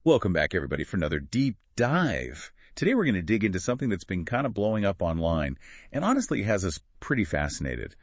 Welcome back, everybody, for another deep dive. Today we're going to dig into something that's been kind of blowing up online and honestly has us pretty fascinated.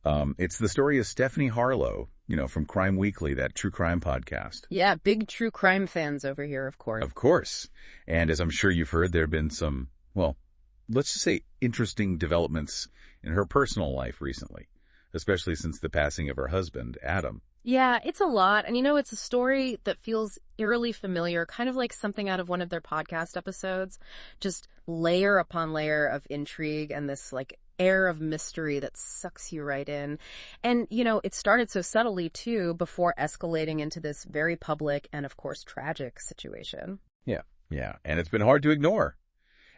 It's the story of Stephanie Harlowe, from Crime Weekly, that true crime podcast. Yeah, big true crime fans over here, of course. Of course. And as I'm sure you've heard, there have been some, let's just say interesting developments in her personal life recently, especially since the passing of her husband, Adam. Yeah, it's a lot. And it's a story that feels eerily familiar, kind of like something out of one of their podcast episodes. Just layer upon layer of intrigue and this air of mystery that sucks you right in. And, it started so subtly too before escalating into this very public and of course tragic situation. Yeah. And it's been hard to ignore.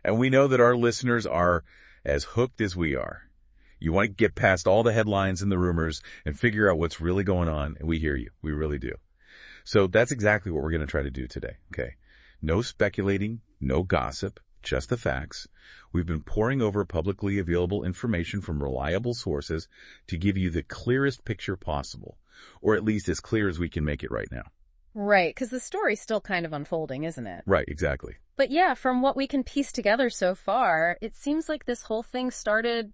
And we know that our listeners are as hooked as we are. You want to get past all the headlines and the rumors and figure out what's really going on, and we hear you. We really do. So that's exactly what we're going to try to do today, okay? No speculating, no gossip, just the facts. We've been poring over publicly available information from reliable sources to give you the clearest picture possible, or at least as clear as we can make it right now. Right, because the story's still kind of unfolding, isn't it? Right, exactly. But yeah, from what we can piece together so far, it seems like this whole thing started...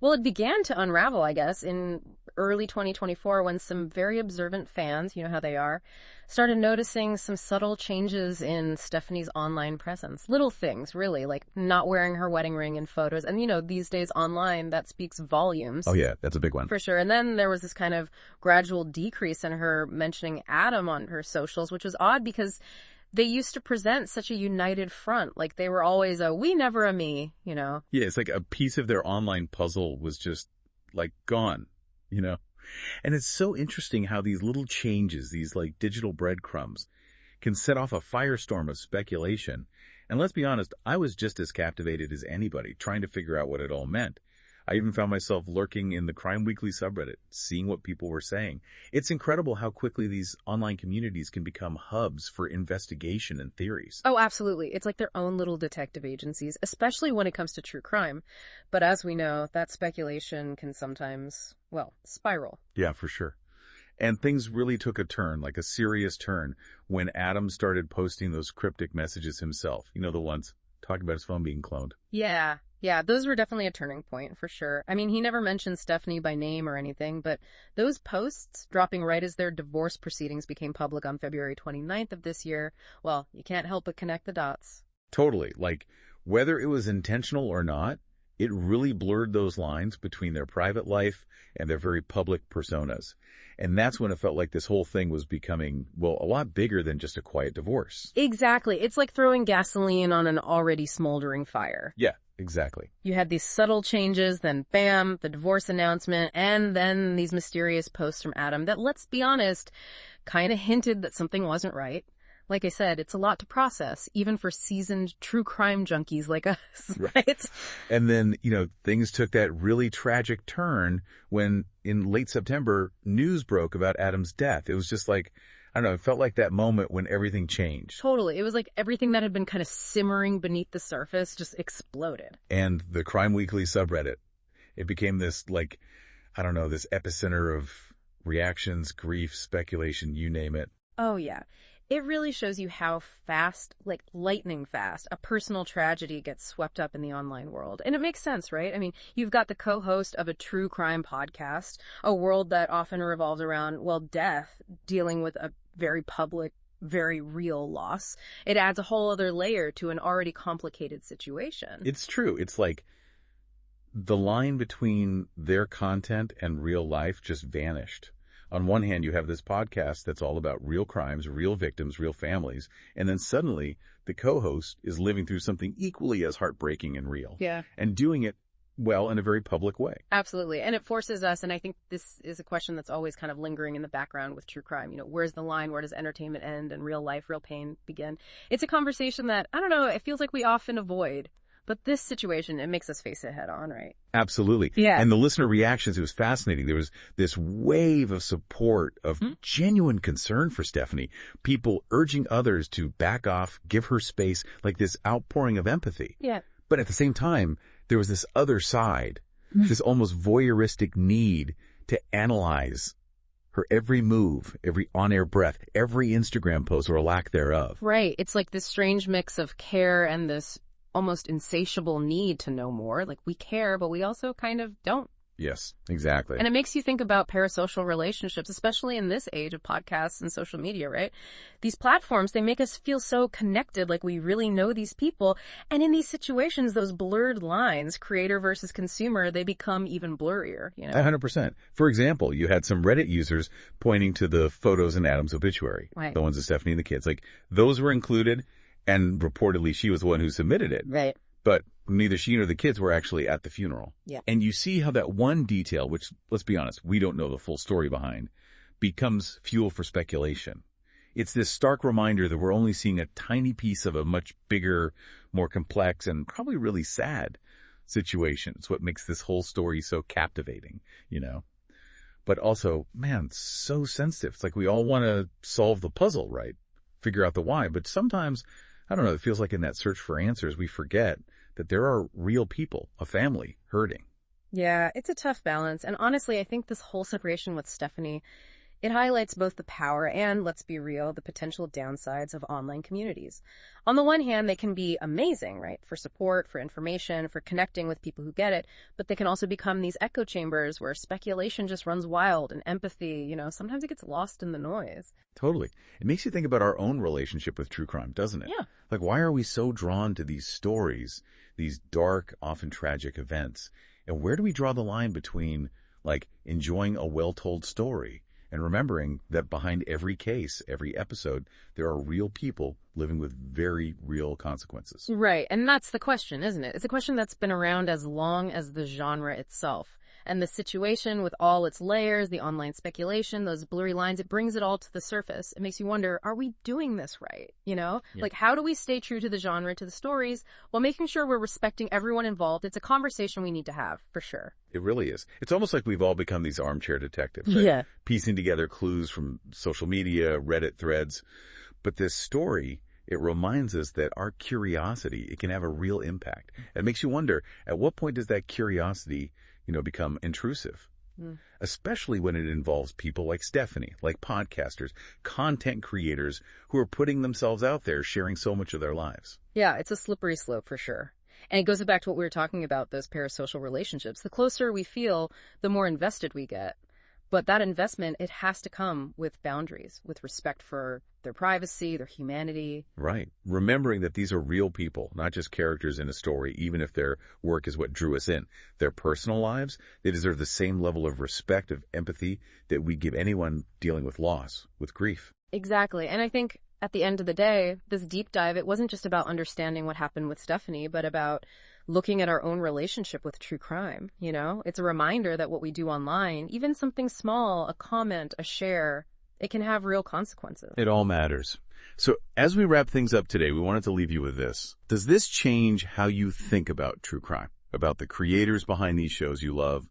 Well, it began to unravel, I guess, in early 2024 when some very observant fans, you know how they are, started noticing some subtle changes in Stephanie's online presence. Little things, really, like not wearing her wedding ring in photos. And, these days online, that speaks volumes. Oh, yeah, that's a big one. For sure. And then there was this kind of gradual decrease in her mentioning Adam on her socials, which was odd because... they used to present such a united front. Like they were always a we, never a me, Yeah, it's like a piece of their online puzzle was just gone, And it's so interesting how these little changes, these digital breadcrumbs, can set off a firestorm of speculation. And let's be honest, I was just as captivated as anybody trying to figure out what it all meant. I even found myself lurking in the Crime Weekly subreddit, seeing what people were saying. It's incredible how quickly these online communities can become hubs for investigation and theories. Oh, absolutely. It's like their own little detective agencies, especially when it comes to true crime. But as we know, that speculation can sometimes, spiral. Yeah, for sure. And things really took a turn, like a serious turn, when Adam started posting those cryptic messages himself. The ones talking about his phone being cloned. Yeah, those were definitely a turning point, for sure. I mean, he never mentioned Stephanie by name or anything, but those posts, dropping right as their divorce proceedings became public on February 29th of this year, well, you can't help but connect the dots. Totally. Whether it was intentional or not, it really blurred those lines between their private life and their very public personas. And that's when it felt like this whole thing was becoming, a lot bigger than just a quiet divorce. Exactly. It's like throwing gasoline on an already smoldering fire. Yeah. Exactly. You had these subtle changes, then bam, the divorce announcement, and then these mysterious posts from Adam that, let's be honest, kind of hinted that something wasn't right. Like I said, it's a lot to process, even for seasoned true crime junkies like us, right? And then, things took that really tragic turn when, in late September, news broke about Adam's death. It was just I don't know, it felt like that moment when everything changed. Totally. It was like everything that had been kind of simmering beneath the surface just exploded. And the Crime Weekly subreddit, it became this, this epicenter of reactions, grief, speculation, you name it. Oh, yeah. It really shows you how fast, lightning fast, a personal tragedy gets swept up in the online world. And it makes sense, right? I mean, you've got the co-host of a true crime podcast, a world that often revolves around, death, dealing with a very public, very real loss. It adds a whole other layer to an already complicated situation. It's true. It's the line between their content and real life just vanished. On one hand, you have this podcast that's all about real crimes, real victims, real families, and then suddenly the co-host is living through something equally as heartbreaking and real. Yeah. And doing it, in a very public way. Absolutely. And it forces us, and I think this is a question that's always kind of lingering in the background with true crime. Where's the line? Where does entertainment end and real life, real pain begin? It's a conversation that, I don't know, it feels like we often avoid. But this situation, it makes us face it head on, right? Absolutely. Yeah. And the listener reactions, it was fascinating. There was this wave of support, of genuine concern for Stephanie. People urging others to back off, give her space, like this outpouring of empathy. Yeah. But at the same time, there was this other side, this almost voyeuristic need to analyze Her every move, every on-air breath, every Instagram post or lack thereof. Right. It's like this strange mix of care and this almost insatiable need to know more. Like, we care, but we also kind of don't. Yes, exactly. And it makes you think about parasocial relationships, especially in this age of podcasts and social media, right? These platforms, they make us feel so connected, like we really know these people. And in these situations, those blurred lines, creator versus consumer, they become even blurrier, you know? 100%. For example, you had some Reddit users pointing to the photos in Adam's obituary. Right. The ones of Stephanie and the kids. Like, those were included, and reportedly she was the one who submitted it. Right. But neither she nor the kids were actually at the funeral. Yeah. And you see how that one detail, which, let's be honest, we don't know the full story behind, becomes fuel for speculation. It's this stark reminder that we're only seeing a tiny piece of a much bigger, more complex, and probably really sad situation. It's what makes this whole story so captivating, you know? But also, man, so sensitive. It's like we all want to solve the puzzle, right? Figure out the why. But sometimes, I don't know, it feels like in that search for answers, we forget that there are real people, a family, hurting. Yeah, it's a tough balance. And honestly, I think this whole separation with Stephanie, it highlights both the power and, let's be real, the potential downsides of online communities. On the one hand, they can be amazing, right? For support, for information, for connecting with people who get it. But they can also become these echo chambers where speculation just runs wild and empathy, you know, sometimes it gets lost in the noise. Totally. It makes you think about our own relationship with true crime, doesn't it? Yeah. Like, why are we so drawn to these stories, these dark, often tragic events? And where do we draw the line between, like, enjoying a well-told story and remembering that behind every case, every episode, there are real people living with very real consequences? Right. And that's the question, isn't it? It's a question that's been around as long as the genre itself. And the situation with all its layers, the online speculation, those blurry lines, it brings it all to the surface. It makes you wonder, are we doing this right? You know, like, how do we stay true to the genre, to the stories, while making sure we're respecting everyone involved? It's a conversation we need to have, for sure. It really is. It's almost like we've all become these armchair detectives, right? Yeah. Piecing together clues from social media, Reddit threads. But this story, it reminds us that our curiosity, it can have a real impact. It makes you wonder, at what point does that curiosity, you know, become intrusive? Especially when it involves people like Stephanie, like podcasters, content creators who are putting themselves out there, sharing so much of their lives. Yeah, it's a slippery slope for sure. And it goes back to what we were talking about, those parasocial relationships. The closer we feel, the more invested we get. But that investment, it has to come with boundaries, with respect for their privacy, their humanity. Right. Remembering that these are real people, not just characters in a story, even if their work is what drew us in. Their personal lives, they deserve the same level of respect, of empathy that we give anyone dealing with loss, with grief. Exactly. And I think at the end of the day, this deep dive, it wasn't just about understanding what happened with Stephanie, but about looking at our own relationship with true crime, you know? It's a reminder that what we do online, even something small, a comment, a share, it can have real consequences. It all matters. So as we wrap things up today, we wanted to leave you with this. Does this change how you think about true crime, about the creators behind these shows you love?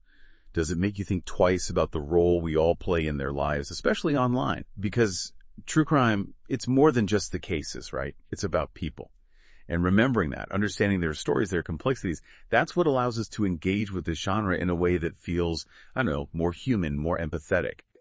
Does it make you think twice about the role we all play in their lives, especially online? Because true crime, it's more than just the cases, right? It's about people. And remembering that, understanding their stories, their complexities, that's what allows us to engage with this genre in a way that feels, I don't know, more human, more empathetic.